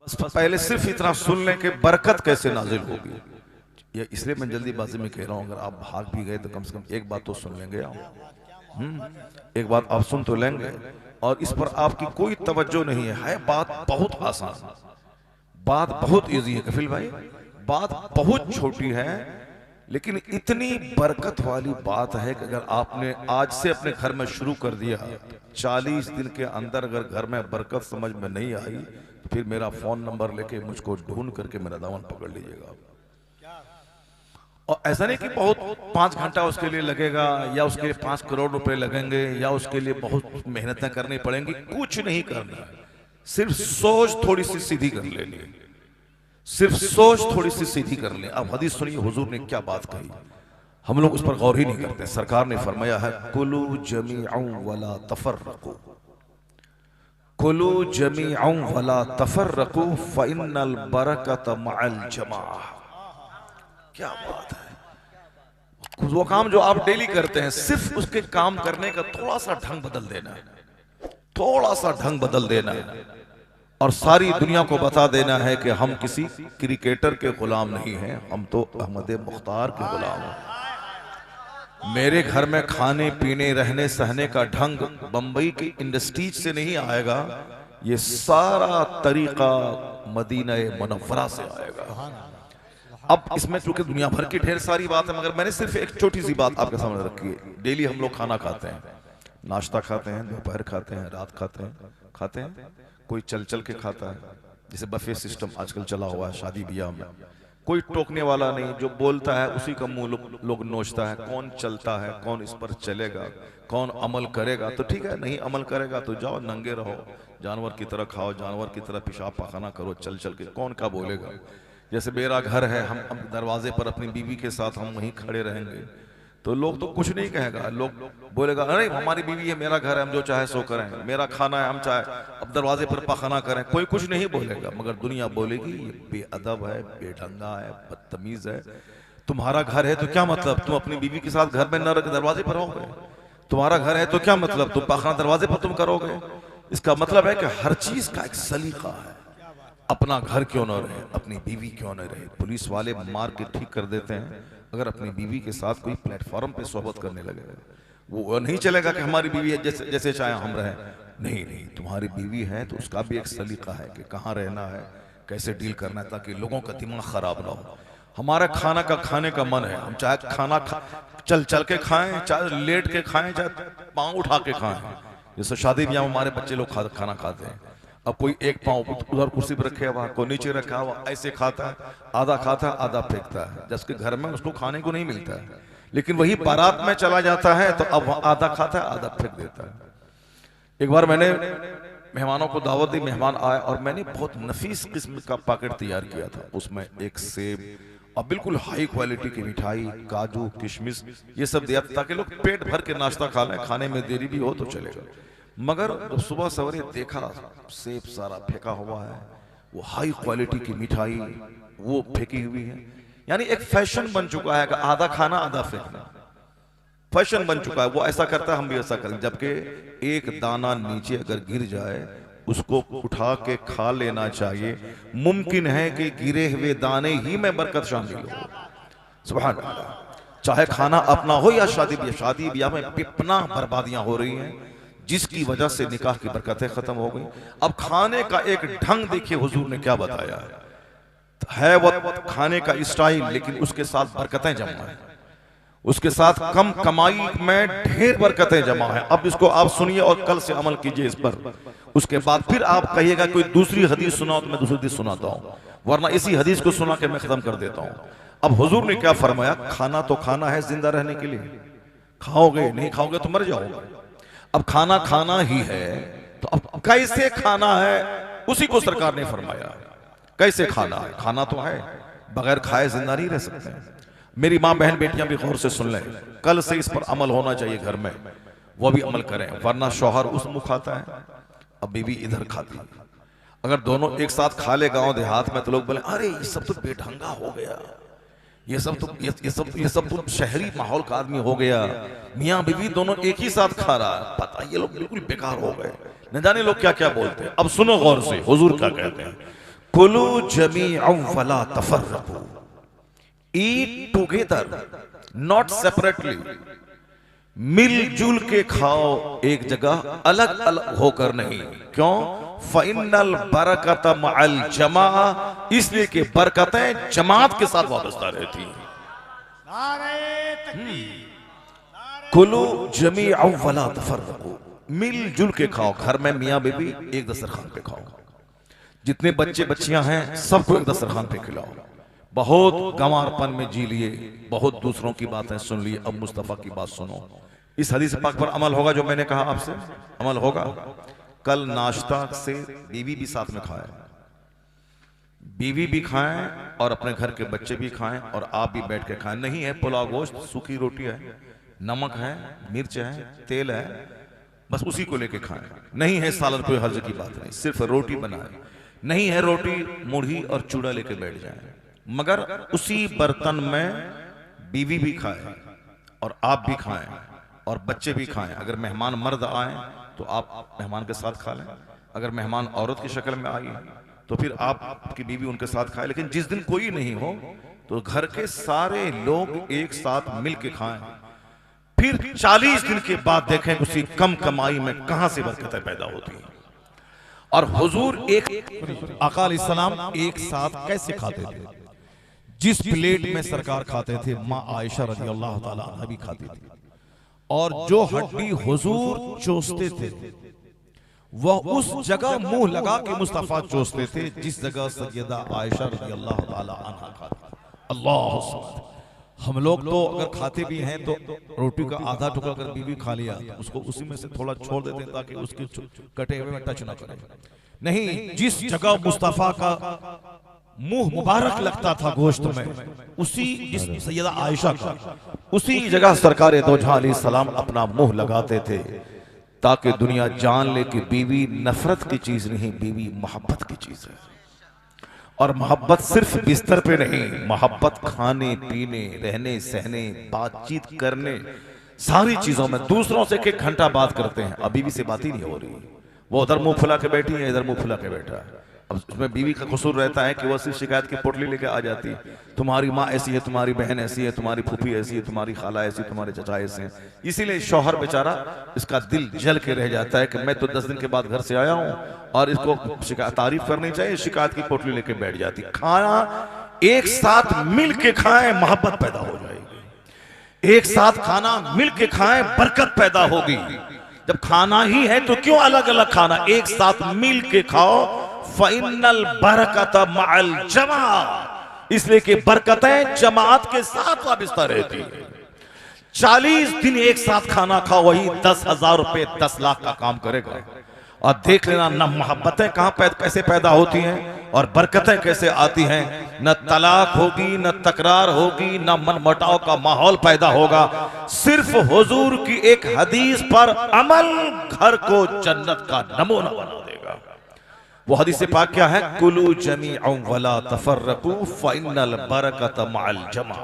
बस पहले सिर्फ इतना सुन लें कि बरकत कैसे नाजिल होगी। ये इसलिए मैं जल्दीबाजी में कह रहा हूँ, अगर आप भाग भी गए तो कम से कम एक बात तो सुन लेंगे आप। एक बात आप सुन तो लेंगे, और इस पर आपकी कोई तवज्जो नहीं है बात बहुत आसान, बात बहुत इजी है कफिल भाई, बात बहुत छोटी है, लेकिन इतनी बरकत वाली बात है कि अगर आपने आज से अपने घर में शुरू कर दिया, 40 दिन के अंदर अगर घर में बरकत समझ में नहीं आई तो फिर मेरा फोन नंबर लेके मुझको ढूंढ करके मेरा दामन पकड़ लीजिएगा। और ऐसा नहीं कि बहुत 5 घंटा उसके लिए लगेगा, या उसके लिए 5 करोड़ रुपए लगेंगे, या उसके लिए बहुत मेहनतें करनी पड़ेंगी, कुछ नहीं करना है। सिर्फ सोच थोड़ी सी सीधी कर लेनी है, सिर्फ सोच थोड़ी सी सीधी कर ले। अब हदीस सुनिए, हुजूर ने क्या बात कही, हम लोग उस पर गौर ही नहीं करते। सरकार ने फरमाया है, कुलू जमीअन वला तफर्रकू, कुलू जमीअन वला तफर्रकू फइन्नल बरकत मअल जमाअह। क्या बात है। वो काम जो आप डेली करते हैं, सिर्फ उसके काम करने का थोड़ा सा ढंग बदल देना है, थोड़ा सा ढंग बदल देना है, और सारी दुनिया को बता देना है कि हम किसी क्रिकेटर के गुलाम नहीं हैं, हम तो अहमद मुख्तार के गुलाम हैं। मेरे घर में खाने पीने रहने सहने का ढंग बंबई की इंडस्ट्रीज से नहीं आएगा, ये सारा तरीका मदीना मुनव्वरा से आएगा। अब इसमें चूंकि दुनिया भर की ढेर सारी बात है, मगर मैंने सिर्फ एक छोटी सी बात आपके सामने रखी है। डेली हम लोग खाना खाते हैं, नाश्ता खाते हैं, दोपहर खाते हैं, रात खाते हैं, कोई चल चल के खाता है, जैसे बफे सिस्टम आजकल चला हुआ है शादी ब्याह में। कोई टोकने वाला नहीं, जो बोलता है उसी का मुंह लोग नोचता है। कौन चलता है, कौन इस पर चलेगा, कौन अमल करेगा? तो ठीक है, नहीं अमल करेगा तो जाओ नंगे रहो, जानवर की तरह खाओ, जानवर की तरह पेशाब पाखाना करो चल चल के, कौन क्या बोलेगा। जैसे मेरा घर है, हम दरवाजे पर अपनी बीवी के साथ हम वहीं खड़े रहेंगे तो लोग तो कुछ नहीं कहेगा, लोग बोलेगा अरे हमारी बीवी है, मेरा घर है, हम जो चाहे सो करें, मेरा खाना है, हम चाहे अब दरवाजे पर पाखाना करें, कोई कुछ नहीं बोलेगा। मगर दुनिया बोलेगी ये बेअदब है, बेढंगा है, बदतमीज है। तुम्हारा घर है तो क्या मतलब तुम अपनी बीवी के साथ घर में न रख दरवाजे पर रहोगे? तुम्हारा घर है तो क्या मतलब तुम पाखाना दरवाजे पर तुम करोगे? इसका मतलब है कि हर चीज का एक सलीका है। अपना घर क्यों न रहे, अपनी बीवी क्यों न रहे। पुलिस वाले मार के ठीक कर देते हैं, अगर अपनी बीवी के साथ कोई प्लेटफॉर्म पे सोहबत करने लगे, वो नहीं चलेगा कि हमारी बीवी है जैसे जैसे चाहे हम रहें। नहीं नहीं, तुम्हारी बीवी है तो उसका भी एक सलीका है कि कहाँ रहना है, कैसे डील करना है, ताकि लोगों का दिमाग खराब ना हो। हमारा खाना का खाने का मन है, हम चाहे खाना चल चल के खाएं, चाहे लेट के खाएं, चाहे पाँव उठा के खाएं। जैसे शादी ब्याह में हमारे बच्चे लोग खाना खाते हैं, अब कोई एक पाँव उधर कुर्सी पर रखे हुआ, कोई नीचे रखा हुआ, ऐसे खाता है, आधा खाता है आधा फेंकता है, जबकि घर में उसको खाने को नहीं मिलता है। लेकिन वही बारात में चला जाता है तो अब आधा खाता है आधा फेंक देता है। एक बार मैंने मेहमानों को दावत दी, मेहमान आए और मैंने बहुत नफीस किस्म का पैकेट तैयार किया था। उसमें एक सेब और बिल्कुल हाई क्वालिटी की मिठाई, काजू, किशमिश, ये सब दिया ताकि लोग पेट भर के नाश्ता खा लें, खाने में देरी भी हो तो चलेगा। मगर जब सुबह सवेरे देखा सेब सारा फेंका हुआ है, वो हाई क्वालिटी की मिठाई वो फेंकी हुई है। यानी एक फैशन बन चुका है कि आधा खाना आधा फेंकना, फैशन बन चुका है। वो ऐसा करता है, हम भी ऐसा करें, जबकि एक दाना नीचे अगर गिर जाए उसको उठा के खा लेना चाहिए। मुमकिन है कि गिरे हुए दाने ही में बरकत शामिल हो। सुभान अल्लाह। चाहे खाना अपना हो या शादी ब्याह में इतना बर्बादियां हो रही हैं जिसकी वजह से निकाह की बरकतें खत्म हो गई। अब खाने का एक ढंग देखिए हुजूर ने क्या बताया है वो खाने का स्टाइल, लेकिन उसके साथ बरकतें जमा है, उसके साथ कम कमाई में ढेर बरकतें जमा है। अब इसको आप सुनिए और कल से अमल कीजिए इस पर। उसके बाद फिर आप कहिएगा कोई दूसरी हदीस सुनाओ तो मैं दूसरी हदीस सुनाता हूं, वरना इसी हदीस को सुना के मैं खत्म कर देता हूं। अब हुजूर ने क्या फरमाया, खाना तो खाना है जिंदा रहने के लिए, खाओगे नहीं खाओगे तो मर जाओगे। अब खाना खाना ही है तो अब कैसे खाना है उसी को सरकार ने फरमाया। कैसे खाना है? खाना तो है, बगैर खाए जिंदा नहीं रह सकते हैं। मेरी माँ बहन बेटियां भी गौर से सुन लें, कल से इस पर अमल होना चाहिए घर में, वो भी अमल करें, वरना शौहर उस मुंह खाता है अब बीवी इधर खाती है। अगर दोनों एक साथ खा ले गांव देहात में तो लोग बोले अरे ये सब तो बेढंगा हो गया, ये सब तो शहरी माहौल का आदमी हो गया, मियाँ बीवी दोनों एक ही साथ खा रहा है, पता ये लोग बिल्कुल बेकार हो गए, न जाने लोग क्या क्या बोलते हैं। अब सुनो गौर से हुजूर क्या कहते हैं, कुलू जमीअन वला तफर्रकू, ईट टुगेदर नॉट सेपरेटली, मिलजुल के खाओ, एक जगह अलग अलग होकर नहीं। क्यों? फ़इन्नल बरकत मअल जमा, इसलिए कि बरकतें जमात के साथ वाबस्ता रहती हैं। कुलू जमीअन वला तफर्रकू, मिलजुल के खाओ। घर में मियाँ बीबी एक दस्तरखान पे खाओ, जितने बच्चे बच्चियां हैं सबको एक दस्तरखान पे खिलाओ। बहुत गंवारपन में जी लिए, बहुत दूसरों की बातें सुन लिए, अब मुस्तफा की बात सुनो। इस हदीस पाक पर अमल होगा जो मैंने कहा आपसे, अमल होगा। कल नाश्ता से बीवी भी साथ में खाए, बीवी भी खाएं और अपने घर के बच्चे भी खाएं और आप भी बैठ के खाएं। नहीं है पुलाव गोश्त, सूखी रोटी है, नमक है, मिर्च है, तेल है, बस उसी को लेके खाएं। नहीं है सालन, कोई हर्ज की बात नहीं, सिर्फ रोटी बनाए। नहीं है रोटी, मुढ़ी और चूड़ा लेके बैठ जाए, मगर उसी बर्तन में बीवी भी खाए और आप भी खाएं और बच्चे भी खाएं। अगर मेहमान मर्द आए तो आप मेहमान के साथ खा लें, अगर मेहमान औरत की शक्ल में आई तो फिर आपकी बीवी उनके साथ खाए। लेकिन जिस दिन कोई नहीं हो तो घर के सारे लोग एक साथ मिल के खाएं। फिर 40 दिन के बाद देखें उसी कम कमाई में कहां से बरकतें पैदा होती हैं। और हुजूर एक आका अलैहिस्सलाम एक साथ कैसे खाते थे? जिस प्लेट में सरकार खाते थे, माँ आयशा रज़ी अल्लाह ताला अन्हा भी खाती थी। और जो हड्डी हुजूर चूसते थे वह उस जगह मुंह लगा के मुस्तफा चूसते थे जिस जगह सैयदा आयशा रज़ी अल्लाह ताला अन्हा खाती। अल्लाह सुब्हान। हम लोग तो अगर खाते भी हैं तो रोटी का आधा टुकड़ा अगर बीवी खा लिया तो उसको उसी में से थोड़ा छोड़ देते हैं ताकि उसके कटे हुए में टच ना करे। नहीं, जिस जगह मुस्तफा का मुंह मुबारक लगता था गोश्त में, उसी जिस सैयदा आयशा का, उसी जगह सरकार दो जहां अलैहिस्सलाम अपना मुंह लगाते थे ताकि दुनिया जान ले कि बीवी नफरत की चीज नहीं, बीवी मोहब्बत की चीज है। और मोहब्बत सिर्फ बिस्तर पे नहीं, मोहब्बत खाने पीने, रहने सहने, बातचीत करने, सारी चीजों में। दूसरों से एक घंटा बात करते हैं, अभी भी से बात ही नहीं हो रही। वो उधर मुंह फुला के बैठी है, इधर मुंह फुला के बैठा है। अब उसमें बीवी का कसूर रहता है कि वो सिर्फ शिकायत की पोटली लेके आ जाती है, तुम्हारी माँ ऐसी है, तुम्हारी बहन ऐसी है, तुम्हारी फूफी ऐसी है, तुम्हारी खाला ऐसी, तुम्हारे चचा ऐसे हैं। इसीलिए शौहर बेचारा, इसका दिल जल के रह जाता है कि मैं तो 10 दिन के बाद घर से आया हूँ और इसको शिकायत तारीफ करनी चाहिए, शिकायत की पोटली लेके बैठ जाती। खाना एक साथ मिल के खाएं, मोहब्बत पैदा हो जाएगी। एक साथ खाना मिल के खाएं, बरकत पैदा होगी। जब खाना ही है तो क्यों अलग अलग खाना? एक साथ मिल के खाओ। फ़इन्नल बरकत मअल जमा, इसलिए कि बरकतें जमात के साथ वाबस्ता रहती है। 40 दिन एक साथ खाना खाओ, वही 10,000 रुपए 10 लाख का काम करेगा। और देख लेना न मोहब्बतें कहां कैसे पैदा होती हैं और बरकतें कैसे आती हैं। न तलाक होगी, न तकरार होगी, न मनमुटाव का माहौल पैदा होगा। सिर्फ हुजूर की एक हदीस पर अमल घर को जन्नत का नमूना बना देगा। वो हदीस पाक क्या है? कुलू जमीअन वला तफर्रकू फ़इन्नल बरकत मअल जमा।